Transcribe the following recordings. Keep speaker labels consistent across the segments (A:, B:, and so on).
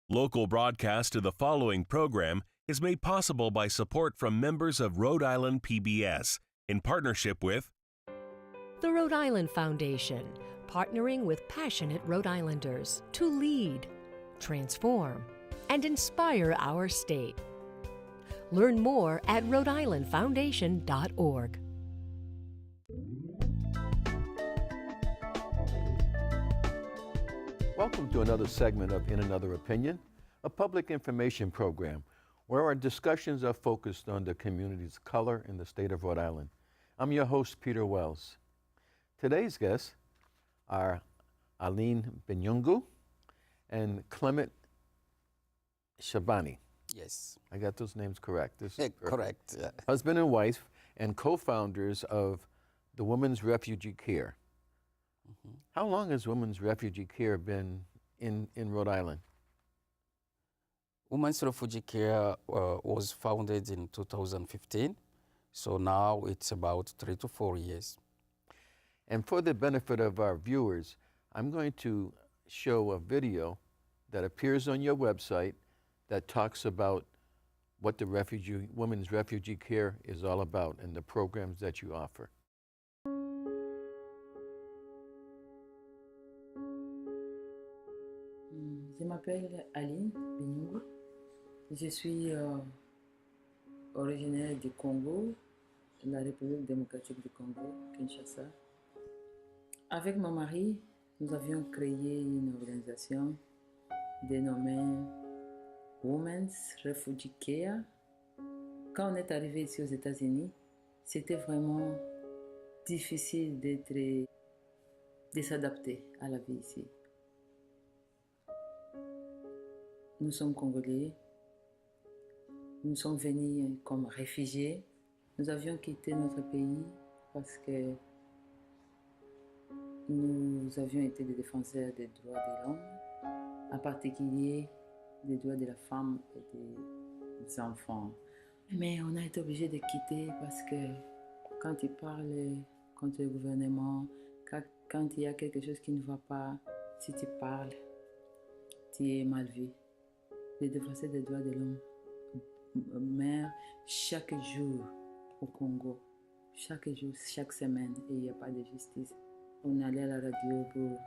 A: Local broadcast of the following program is made possible by support from members of Rhode Island PBS in partnership with
B: the Rhode Island Foundation, partnering with passionate Rhode Islanders to lead, transform, and inspire our state. Learn more at rhodeislandfoundation.org.
C: Welcome to another segment of In Another Opinion, a public information program where our discussions are focused on the community's of color in the state of Rhode Island. I'm your host, Peter Wells. Today's guests are ALINE BINYUNGU and Clement Shabani.
D: Yes.
C: I got those names correct.
D: Correct. Yeah.
C: Husband and wife and co-founders of the Women's Refugee Care. Mm-hmm. How long has Women's Refugee Care been in Rhode Island?
D: Women's Refugee Care was founded in 2015, so now it's about 3 to 4 years.
C: And for the benefit of our viewers, I'm going to show a video that appears on your website that talks about what the Women's Refugee Care is all about and the programs that you offer.
E: Je m'appelle ALINE BINYUNGU. Je suis originaire du Congo, de la République démocratique du Congo, Kinshasa. Avec mon mari, nous avions créé une organisation dénommée Women's Refugee Care. Quand on est arrivé ici aux États-Unis, c'était vraiment difficile de s'adapter à la vie ici. Nous sommes Congolais, nous sommes venus comme réfugiés. Nous avions quitté notre pays parce que nous avions été des défenseurs des droits de l'homme, en particulier des droits de la femme et des enfants. Mais on a été obligés de quitter parce que quand ils parlent contre le gouvernement, quand il y a quelque chose qui ne va pas, si tu parles, tu es mal vu. Les défenseurs des droits de l'homme meurent chaque jour au Congo, chaque jour, chaque semaine, et il n'y a pas de justice. On allait à la radio pour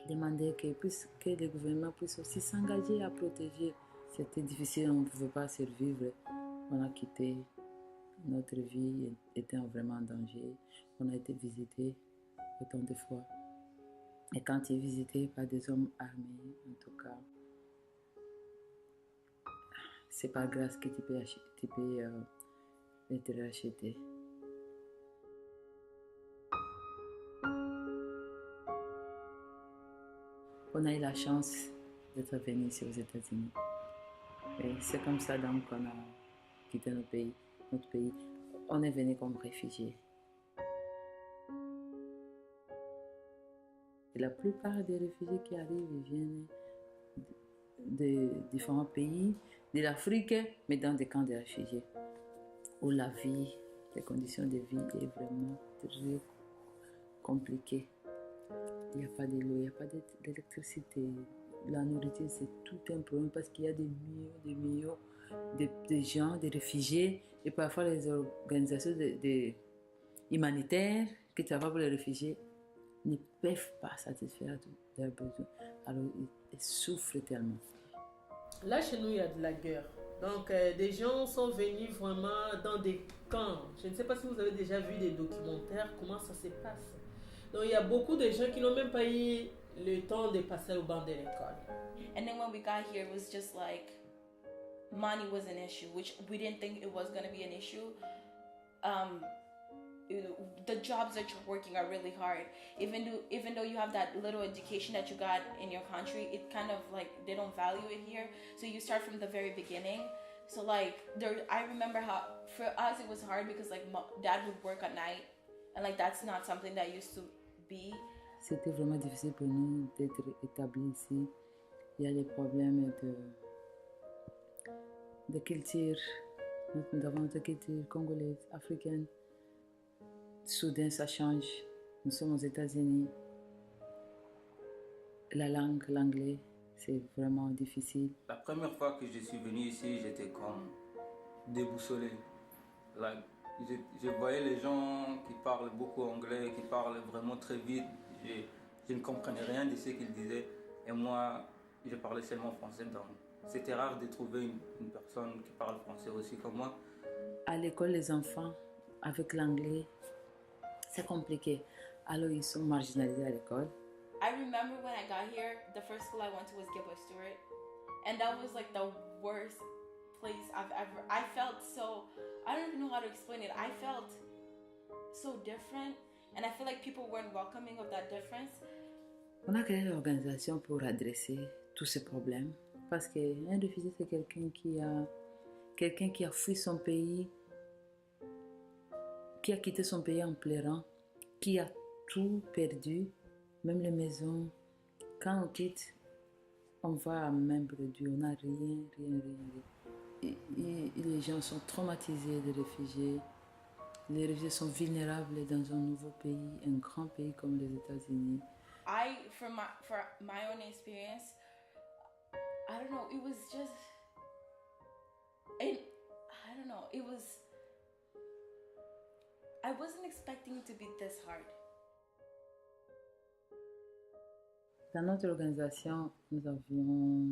E: demander que le gouvernement puisse aussi s'engager à protéger. C'était difficile, on ne pouvait pas survivre. On a quitté, notre vie était vraiment en danger. On a été visité autant de fois. Et quand tu es visité par des hommes armés, en tout cas, c'est pas grâce que tu peux être racheté. On a eu la chance d'être venu ici aux États-Unis. Et c'est comme ça donc qu'on a quitté notre pays. On est venu comme réfugiés. Et la plupart des réfugiés qui arrivent, ils viennent de différents pays, de l'Afrique, mais dans des camps de réfugiés, où la vie, les conditions de vie est vraiment très compliquées. Il n'y a pas de l'eau, il n'y a pas d'électricité. La nourriture, c'est tout un problème parce qu'il y a des millions de gens, des réfugiés, et parfois les organisations humanitaires qui travaillent pour les réfugiés ne peuvent pas satisfaire tous leurs besoins. Alors, ils souffrent tellement.
F: Là, chez nous, il y a de la guerre. Donc, des gens sont venus vraiment dans des camps. Je ne sais pas si vous avez déjà vu des documentaires, comment ça se passe. Donc, il y a beaucoup de gens qui n'ont même pas eu le temps de passer au banc de l'école.
G: And then when we got here, it was just like money was an issue, which we didn't think it was going to be an issue. The jobs that you're working are really hard. Even though you have that little education that you got in your country, it kind of like they don't value it here. So you start from the very beginning. So like I remember how for us it was hard because like dad would work at night, and like that's not something that used to be.
E: C'était vraiment difficile pour nous d'être établis ici. Il y a des problèmes de culture. Nous avons notre culture congolaise, africaine. Soudain, ça change. Nous sommes aux États-Unis. La langue, l'anglais, c'est vraiment difficile.
H: La première fois que je suis venu ici, j'étais comme déboussolé. Like, je voyais les gens qui parlent beaucoup anglais, qui parlent vraiment très vite. Je ne comprenais rien de ce qu'ils disaient. Et moi, je parlais seulement français. Donc, c'était rare de trouver une personne qui parle français aussi comme moi.
E: À l'école, les enfants, avec l'anglais, c'est compliqué. Alors, ils sont marginalisés à l'école.
G: I remember when I got here, the first school I went to was Gilbert Stewart. And that was like the worst place I've ever... I felt so... I don't even know how to explain it. I felt so different. And I feel like people weren't welcoming of that difference.
E: On a créé l'organisation pour adresser tous ces problèmes. Parce qu'un réfugié, c'est quelqu'un qui a fui son pays, qui a quitté son pays en pleurant, qui a tout perdu, même les maisons. Quand on quitte, on va à main perdue, on n'a rien. Et les gens sont traumatisés des réfugiés. Les réfugiés sont vulnérables dans un nouveau pays, un grand pays comme les États-Unis.
G: For my own experience, I don't know, it was just... I don't know, it was... I wasn't expecting it to be this hard.
E: Dans notre organisation, nous avons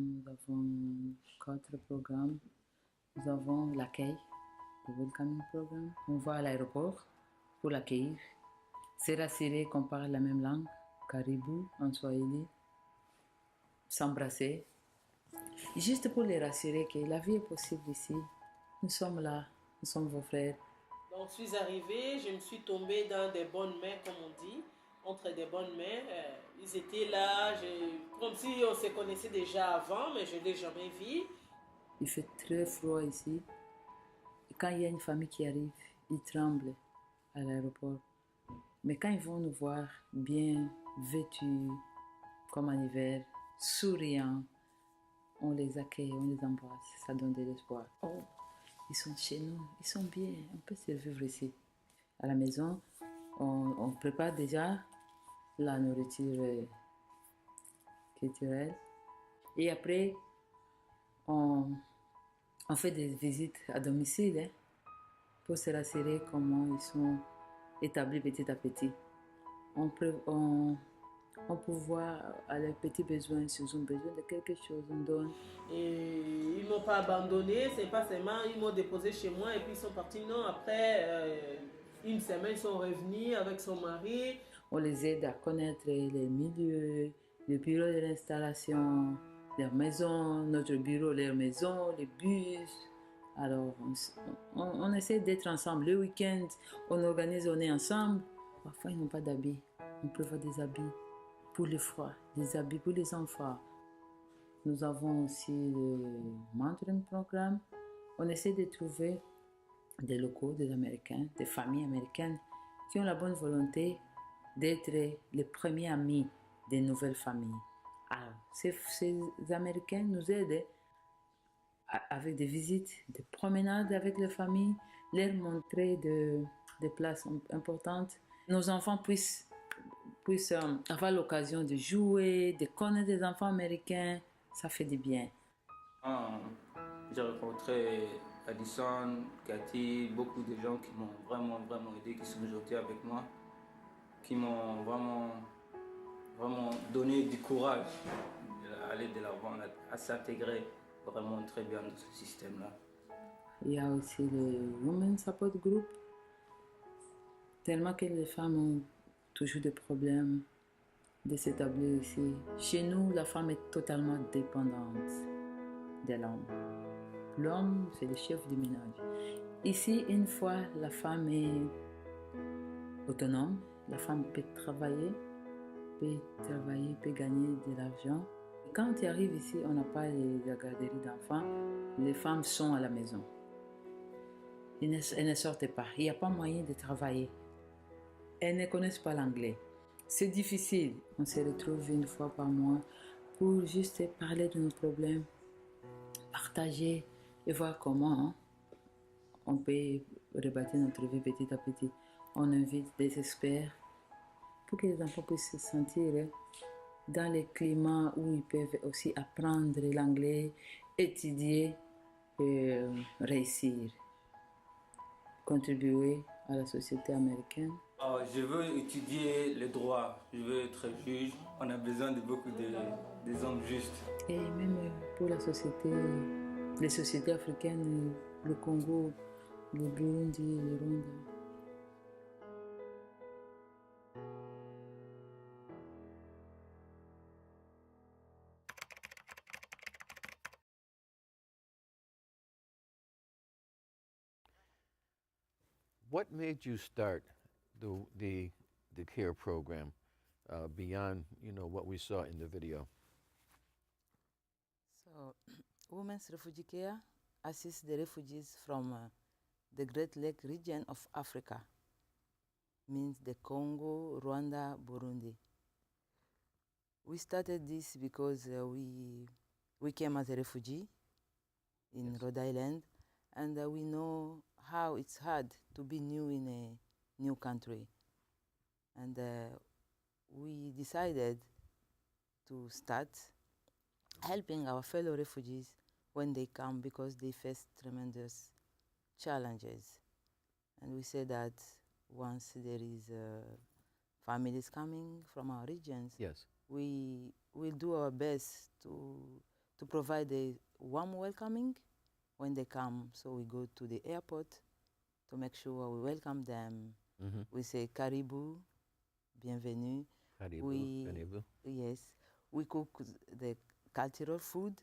E: 4 programmes. Nous avons l'accueil, le welcoming program. On va à l'aéroport pour l'accueillir. Se rassurer qu'on parle la même langue, caribou en swahili. S'embrasser. Juste pour les rassurer que la vie est possible ici. Nous sommes là, nous sommes vos frères.
F: Donc, je suis arrivée, je me suis tombée dans des bonnes mains, comme on dit, entre des bonnes mains. Ils étaient là, comme si on se connaissait déjà avant, mais je ne l'ai jamais vu.
E: Il fait très froid ici. Et quand il y a une famille qui arrive, ils tremblent à l'aéroport. Mais quand ils vont nous voir bien vêtus, comme en hiver, souriants, on les accueille, on les embrasse, ça donne de l'espoir. Oh, ils sont chez nous, ils sont bien, on peut se vivre ici. À la maison, on prépare déjà la nourriture culturelle. Et après, on fait des visites à domicile pour se rassurer comment ils sont établis petit à petit. On peut voir à leurs petits besoins, s'ils ont besoin de quelque chose, on donne.
F: Et ils ne m'ont pas abandonné, c'est pas seulement ils m'ont déposé chez moi et puis ils sont partis. Non, après une semaine, ils sont revenus avec son mari.
E: On les aide à connaître les milieux, le bureau de l'installation, leur maison, notre bureau, leur maison, les bus. Alors, on essaie d'être ensemble. Le week-end, on organise, on est ensemble. Parfois, ils n'ont pas d'habits. On prévoit des habits pour le froid, des habits pour les enfants. Nous avons aussi le mentoring programme. On essaie de trouver des locaux, des Américains, des familles américaines qui ont la bonne volonté d'être les premiers amis des nouvelles familles. Alors, ces Américains nous aident avec des visites, des promenades avec les familles, leur montrer des places importantes. Nos enfants puissent avoir l'occasion de jouer, de connaître des enfants américains, ça fait du bien.
H: J'ai rencontré Addison, Cathy, beaucoup de gens qui m'ont vraiment aidé, qui sont aujourd'hui avec moi, qui m'ont vraiment donné du courage d'aller de l'avant, à s'intégrer vraiment très bien dans ce système-là.
E: Il y a aussi le Women Support Group. Tellement que les femmes ont toujours des problèmes de s'établir ici. Chez nous, la femme est totalement dépendante de l'homme. L'homme, c'est le chef du ménage. Ici, une fois la femme est autonome, la femme peut travailler, peut gagner de l'argent. Quand tu arrives ici, on n'a pas la garderie d'enfants, les femmes sont à la maison. Elles ne sortent pas, il n'y a pas moyen de travailler. Elles ne connaissent pas l'anglais. C'est difficile. On se retrouve une fois par mois pour juste parler de nos problèmes, partager et voir comment on peut rebâtir notre vie petit à petit. On invite des experts pour que les enfants puissent se sentir dans les climats où ils peuvent aussi apprendre l'anglais, étudier et réussir, contribuer à la société américaine.
H: Je veux étudier le droit, je veux être juge. On a besoin de beaucoup des hommes justes.
E: Et même pour la société, les sociétés africaines, le Congo, le Burundi, le Rwanda.
C: What made you start the CARE program beyond, you know, what we saw in the video?
I: So, Women's Refugee Care assists the refugees from the Great Lake region of Africa, means the Congo, Rwanda, Burundi. We started this because we came as a refugee in Rhode Island, and we know how it's hard to be new in a new country. And we decided to start helping our fellow refugees when they come because they face tremendous challenges. And we say that once there is families coming from our regions,
C: Yes.
I: we will do our best to provide a warm welcoming when they come. So we go to the airport to make sure we welcome them.
C: Mm-hmm.
I: We say karibu, bienvenue.
C: Karibu, karibu.
I: Yes, we cook the cultural food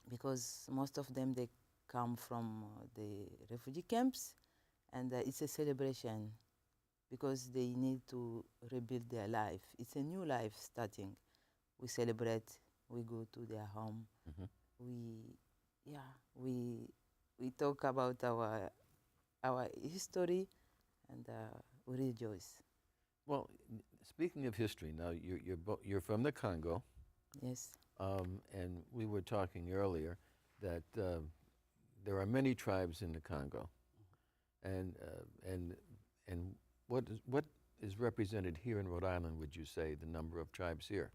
I: because most of them, they come from the refugee camps, and it's a celebration because they need to rebuild their life. It's a new life starting. We celebrate, we go to their home.
C: Mm-hmm.
I: We talk about our history, and we rejoice.
C: Well, speaking of history, now you're from the Congo.
I: Yes.
C: And we were talking earlier that there are many tribes in the Congo, and what is represented here in Rhode Island? Would you say the number of tribes here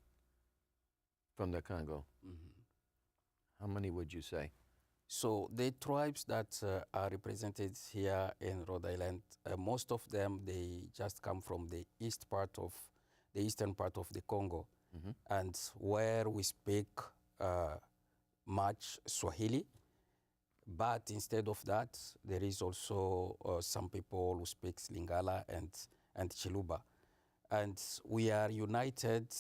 C: from the Congo?
D: Mm-hmm.
C: How many would you say?
D: So the tribes that are represented here in Rhode Island, most of them, they just come from the eastern part of the Congo,
C: Mm-hmm.
D: and where we speak much Swahili. But instead of that, there is also some people who speak Lingala and Chiluba. And we are united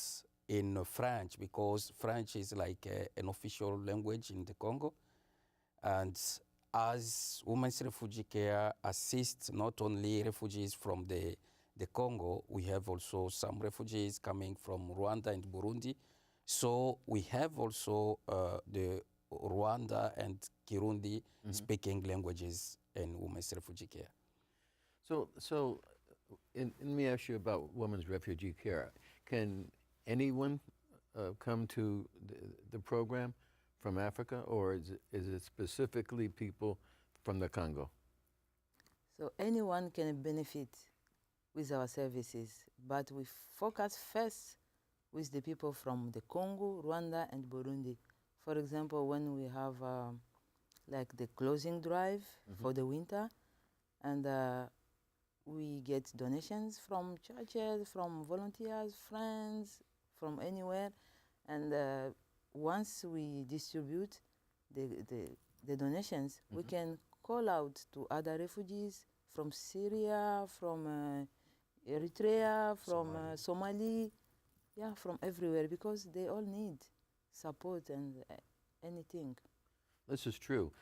D: in French because French is like an official language in the Congo. And as Women's Refugee Care assists not only refugees from the Congo, we have also some refugees coming from Rwanda and Burundi. So we have also the Rwanda and Kirundi speaking languages in Women's Refugee Care.
C: So let me ask you about Women's Refugee Care. Can anyone come to the program from Africa, or is it specifically people from the Congo?
I: So anyone can benefit with our services, but we focus first with the people from the Congo, Rwanda, and Burundi. For example, when we have like the closing drive for the winter, and we get donations from churches, from volunteers, friends, from anywhere, and once we distribute the donations, we can call out to other refugees from Syria, from Eritrea, from Somalia, from everywhere, because they all need support and anything.
C: This is true.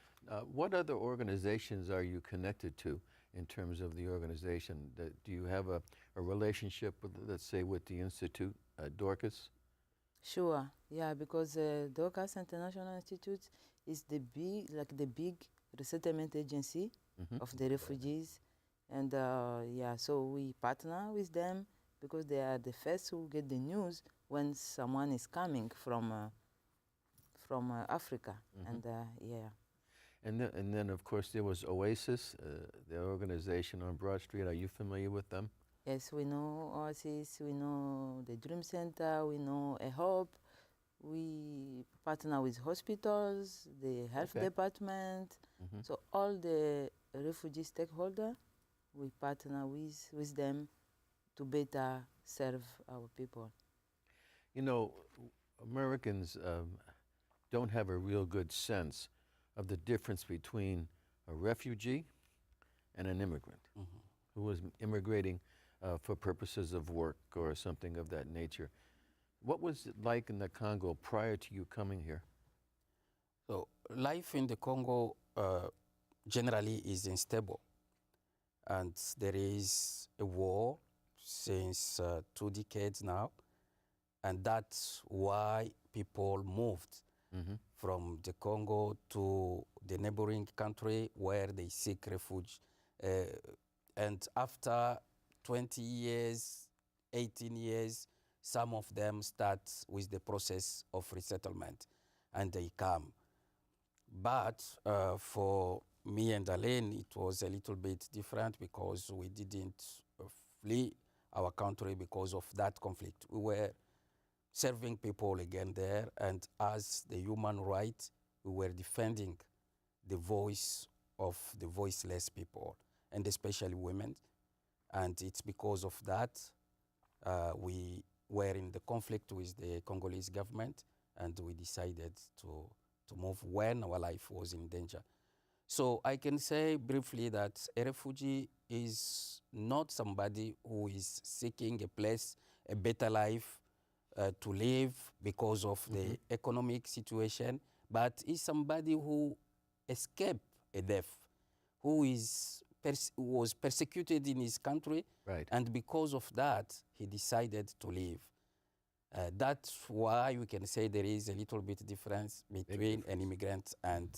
C: What other organizations are you connected to in terms of the organization? Do you have a relationship with, let's say, with the Institute, Dorcas?
I: Sure, yeah, because Dorcas International Institute is the big resettlement agency of the refugees. And so we partner with them because they are the first who get the news when someone is coming from Africa. And
C: And then, of course, there was Oasis, the organization on Broad Street. Are you familiar with them?
I: Yes, we know Oasis, we know the Dream Center, we know A Hope. We partner with hospitals, the health department. So all the refugee stakeholders, we partner with them to better serve our people.
C: You know, Americans don't have a real good sense of the difference between a refugee and an immigrant who was immigrating for purposes of work or something of that nature. What was it like in the Congo prior to you coming here?
D: So life in the Congo generally is unstable, and there is a war since 2 decades now, and that's why people moved from the Congo to the neighboring country where they seek refuge. And after 20 years, 18 years, some of them start with the process of resettlement and they come. But for me and ALINE, it was a little bit different because we didn't flee our country because of that conflict. We were serving people again there, and as the human right, we were defending the voice of the voiceless people, and especially women. And it's because of that we were in the conflict with the Congolese government, and we decided to move when our life was in danger. So I can say briefly that a refugee is not somebody who is seeking a place, a better life to live because of the economic situation, but is somebody who escaped a death, who was persecuted in his country, and because of that, he decided to leave. That's why we can say there is a little bit difference between an immigrant and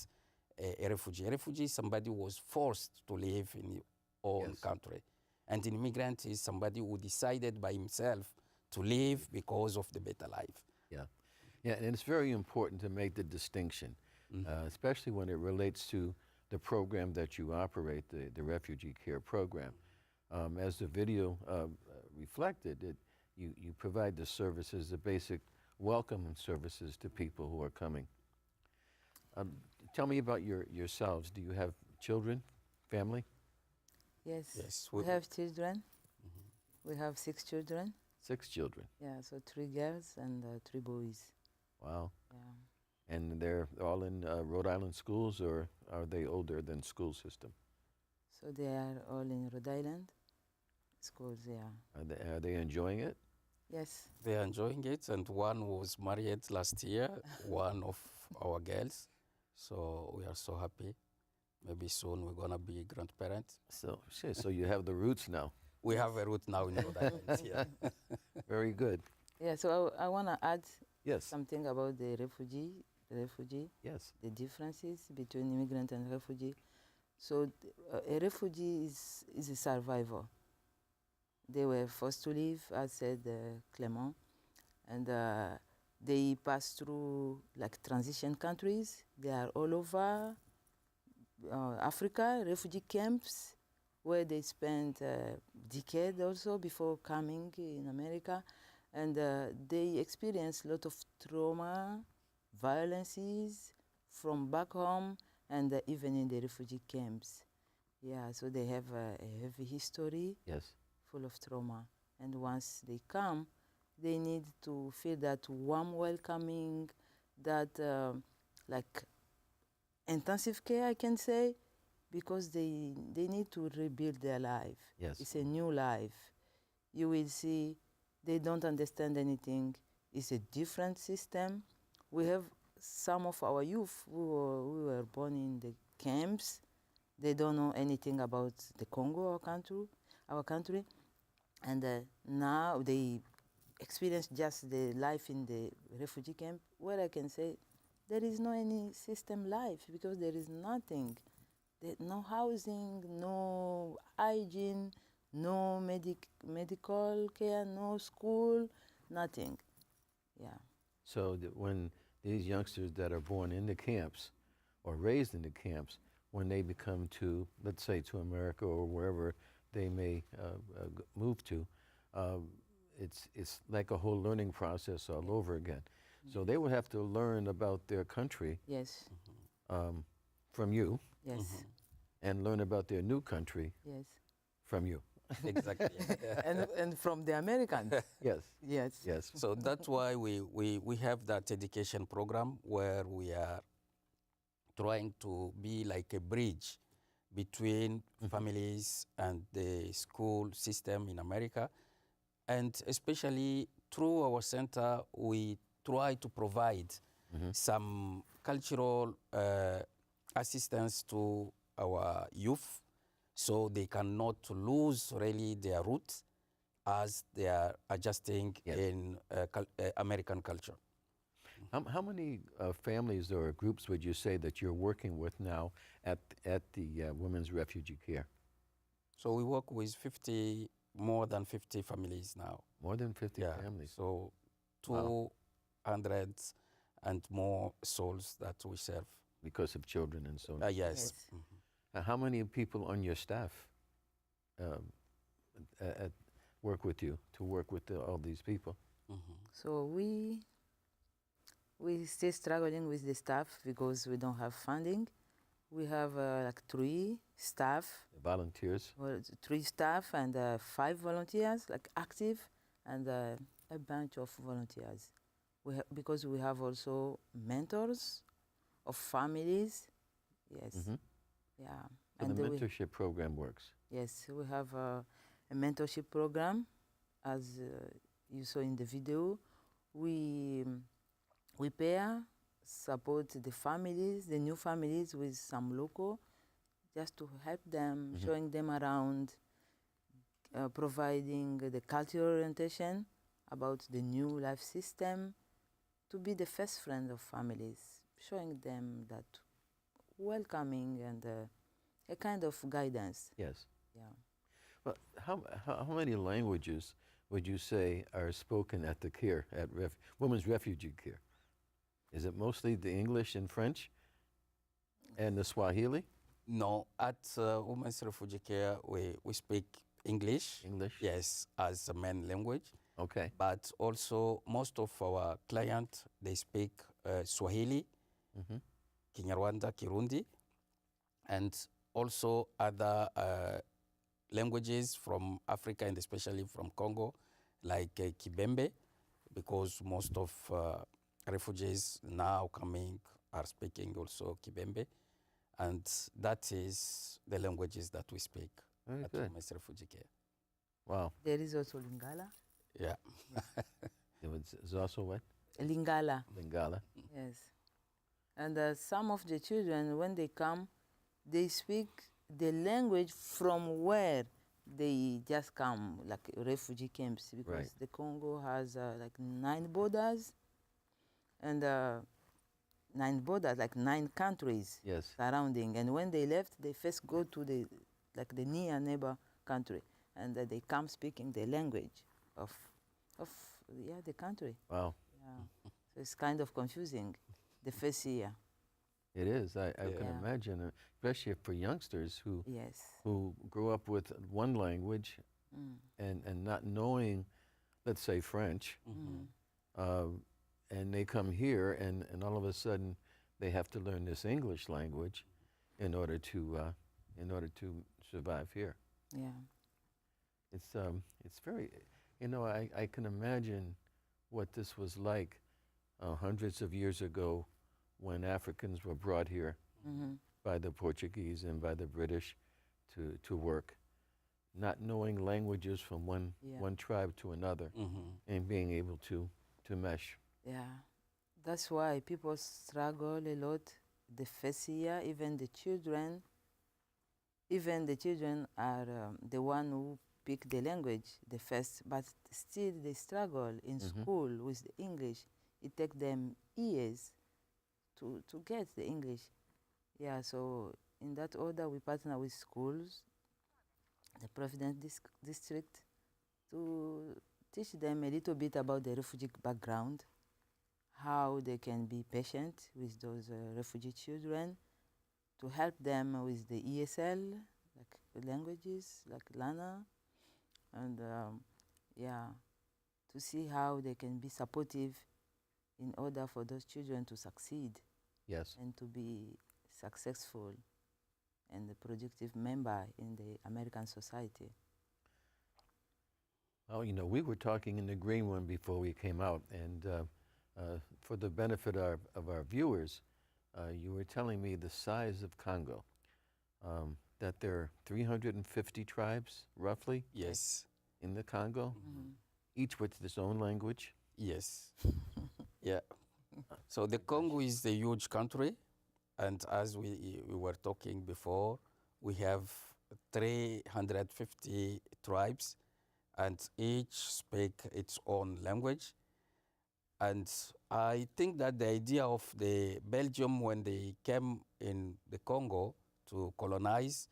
D: a refugee. A refugee is somebody who was forced to live in his own country. And an immigrant is somebody who decided by himself to live because of the better life.
C: Yeah, and it's very important to make the distinction, especially when it relates to the program that you operate, the Refugee Care Program. As the video reflected, you provide the services, the basic welcome services to people who are coming. Tell me about yourselves. Do you have children, family?
I: Yes, we have children. We have 6 children.
C: 6 children?
I: Yeah, so 3 girls and 3 boys.
C: Wow.
I: Yeah.
C: And they're all in Rhode Island schools, or are they older than school system?
I: So they are all in Rhode Island schools, yeah.
C: Are they enjoying it?
I: Yes.
D: They are enjoying it, and one was married last year, one of our girls. So we are so happy. Maybe soon we're going to be grandparents.
C: So you have the roots now.
D: We have a root now in Rhode Island, yeah.
C: Very good.
I: Yeah, so I want to add
C: Yes.
I: something about the refugee.
C: Yes.
I: The differences between immigrant and refugee. So a refugee is a survivor. They were forced to leave, as said Clement, and they pass through like transition countries. They are all over Africa, refugee camps, where they spent decades also before coming in America. And they experience a lot of trauma, violences from back home, and even in the refugee camps. Yeah, so they have a heavy history.
C: Yes.
I: Full of trauma. And once they come, they need to feel that warm welcoming, that like intensive care, I can say, because they need to rebuild their life.
C: Yes.
I: It's a new life. You will see they don't understand anything. It's a different system. We have some of our youth who were born in the camps. They don't know anything about the Congo, our country. And now they experience just the life in the refugee camp, where I can say there is no any system life because there is nothing. No housing, no hygiene, no medical care, no school, nothing. Yeah.
C: So when these youngsters that are born in the camps or raised in the camps, when they become to, let's say, to America or wherever they may move to, it's like a whole learning process all over again. So they would have to learn about their country
I: Yes.
C: from you,
I: Yes.
C: and learn about their new country
I: Yes.
C: from you.
D: Exactly.
I: And from the Americans.
C: Yes.
I: Yes.
C: Yes.
D: So that's why we have that education program where we are trying to be like a bridge between families and the school system in America. And especially through our center, we try to provide some cultural assistance to our youth so they cannot lose really their roots as they are adjusting in American culture.
C: How many families or groups would you say that you're working with now at the Women's Refugee Care?
D: So we work with more than 50 families now.
C: More than 50 families.
D: So 200 and more souls that we serve.
C: Because of children and so on.
D: Yes.
C: How many people on your staff work with you, to work with all these people?
I: So we still struggling with the staff because we don't have funding. We have like 3 staff.
C: Volunteers?
I: Well, 3 staff and 5 volunteers, like active, and a bunch of volunteers. Because we have also mentors of families. Yes. Yeah.
C: So
I: and
C: the mentorship program works?
I: Yes, we have a mentorship program, as you saw in the video. We pair, support the families, the new families, with some local, just to help them, showing them around, providing the cultural orientation about the new life system, to be the first friend of families, showing them that welcoming and a kind of guidance.
C: Yes.
I: Yeah.
C: Well, how many languages would you say are spoken at the care, at Women's Refugee Care? Is it mostly the English and French and the Swahili?
D: No, at Women's Refugee Care, we speak English.
C: English?
D: Yes, as a main language.
C: Okay.
D: But also, most of our clients, they speak Swahili, Kinyarwanda, Kirundi, and also other languages from Africa, and especially from Congo, like Kibembe, because most of refugees now coming are speaking also Kibembe, and that is the languages that we speak at Women's Refugee Care.
C: Wow.
I: There is also Lingala.
D: Yeah.
C: It's also what?
I: Lingala.
C: Lingala.
I: Yes. And some of the children, when they come, they speak the language from where they just come, like refugee camps, because the Congo has like 9 borders, and 9 borders, like 9 countries surrounding. And when they left, they first go to the near neighbor country, and they come speaking the language of the country.
C: Wow.
I: Yeah. So it's kind of confusing the first year.
C: It is. I can imagine, especially for youngsters who grew up with one language and not knowing, let's say, French, and they come here and all of a sudden they have to learn this English language in order to survive here.
I: Yeah.
C: It's very, I can imagine what this was like hundreds of years ago when Africans were brought here by the Portuguese and by the British to work, not knowing languages from one tribe to another, and being able to mesh.
I: Yeah, that's why people struggle a lot the first year. Even the children are the one who pick the language the first, but still they struggle in school with the English. It takes them years to get the English. Yeah, so in that order, we partner with schools, the Providence district, to teach them a little bit about the refugee background, how they can be patient with those refugee children, to help them with the ESL, like languages like Lana, and to see how they can be supportive in order for those children to succeed.
C: Yes.
I: And to be successful and a productive member in the American society.
C: Well, you know, we were talking in the green one before we came out, and for the benefit of our viewers, you were telling me the size of Congo, that there are 350 tribes, roughly?
D: Yes.
C: In the Congo, each with its own language?
D: Yes. Yeah. So the Congo is a huge country, and as we were talking before, we have 350 tribes, and each speak its own language. And I think that the idea of the Belgium, when they came in the Congo to colonize,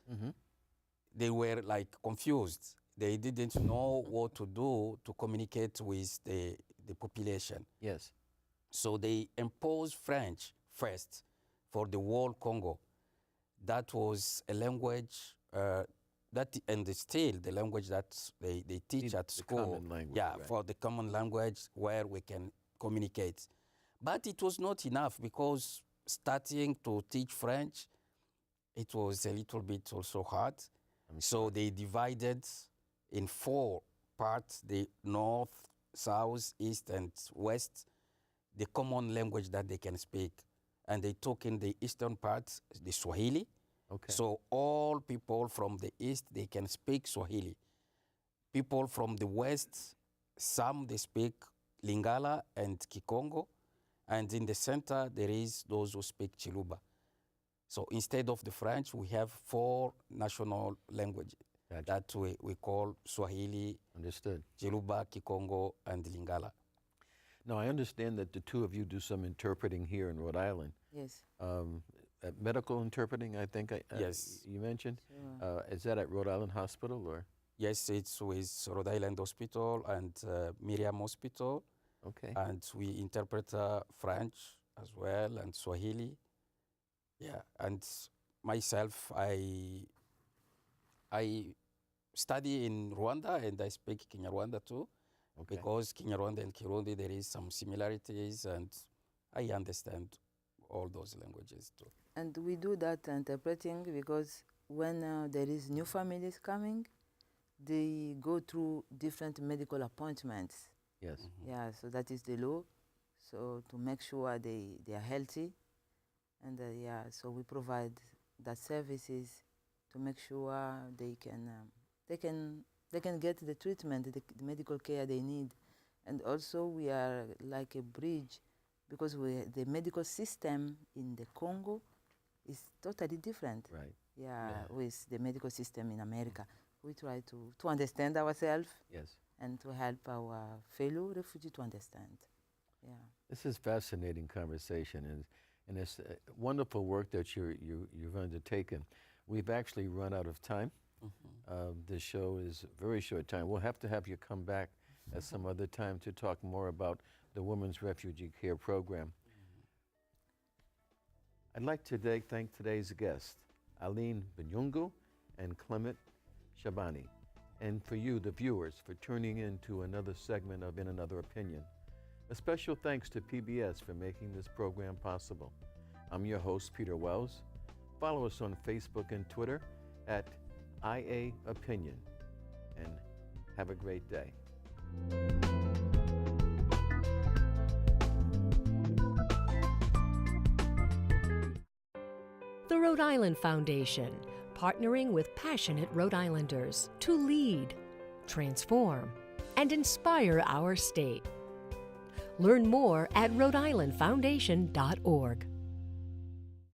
D: they were like confused. They didn't know what to do to communicate with the population.
C: Yes.
D: So they imposed French first for the whole Congo. That was a language and still the language that they teach at school.
C: Common language,
D: yeah,
C: right.
D: For the common language where we can communicate. But it was not enough, because starting to teach French, it was a little bit also hard. So they divided in 4 parts, the north, south, east, and west, the common language that they can speak. And they took in the eastern part, the Swahili.
C: Okay.
D: So all people from the east, they can speak Swahili. People from the west, some they speak Lingala and Kikongo. And in the center, there is those who speak Chiluba. So instead of the French, we have 4 national languages that we call Swahili,
C: Understood.
D: Chiluba, Kikongo, and Lingala.
C: Now, I understand that the two of you do some interpreting here in Rhode Island.
I: Yes.
C: Medical interpreting, I think
D: yes.
C: You mentioned.
I: Sure.
C: Is that at Rhode Island Hospital, or?
D: Yes, it's with Rhode Island Hospital and Miriam Hospital.
C: Okay.
D: And we interpret French as well, and Swahili. Yeah, and myself, I study in Rwanda, and I speak Kinyarwanda too. Okay. Because Kinyarwanda and Kirundi, there is some similarities, and I understand all those languages too.
I: And we do that interpreting because when there is new families coming, they go through different medical appointments.
C: Yes.
I: Yeah, so that is the law. So to make sure they are healthy, and so we provide that services to make sure they can get the treatment, the medical care they need. And also we are like a bridge, because the medical system in the Congo is totally different.
C: Right.
I: Yeah, with the medical system in America. We try to understand ourselves.
C: Yes.
I: And to help our fellow refugees to understand. Yeah.
C: This is fascinating conversation, and it's wonderful work that you've undertaken. We've actually run out of time. This show is a very short time. We'll have to have you come back at some other time to talk more about the Women's Refugee Care Program. I'd like to thank today's guests, ALINE BINYUNGU and Clement Shabani. And for you, the viewers, for tuning in to another segment of In Another Opinion. A special thanks to PBS for making this program possible. I'm your host, Peter Wells. Follow us on Facebook and Twitter at IA Opinion. And have a great day.
B: The Rhode Island Foundation, partnering with passionate Rhode Islanders to lead, transform, and inspire our state. Learn more at rhodeislandfoundation.org.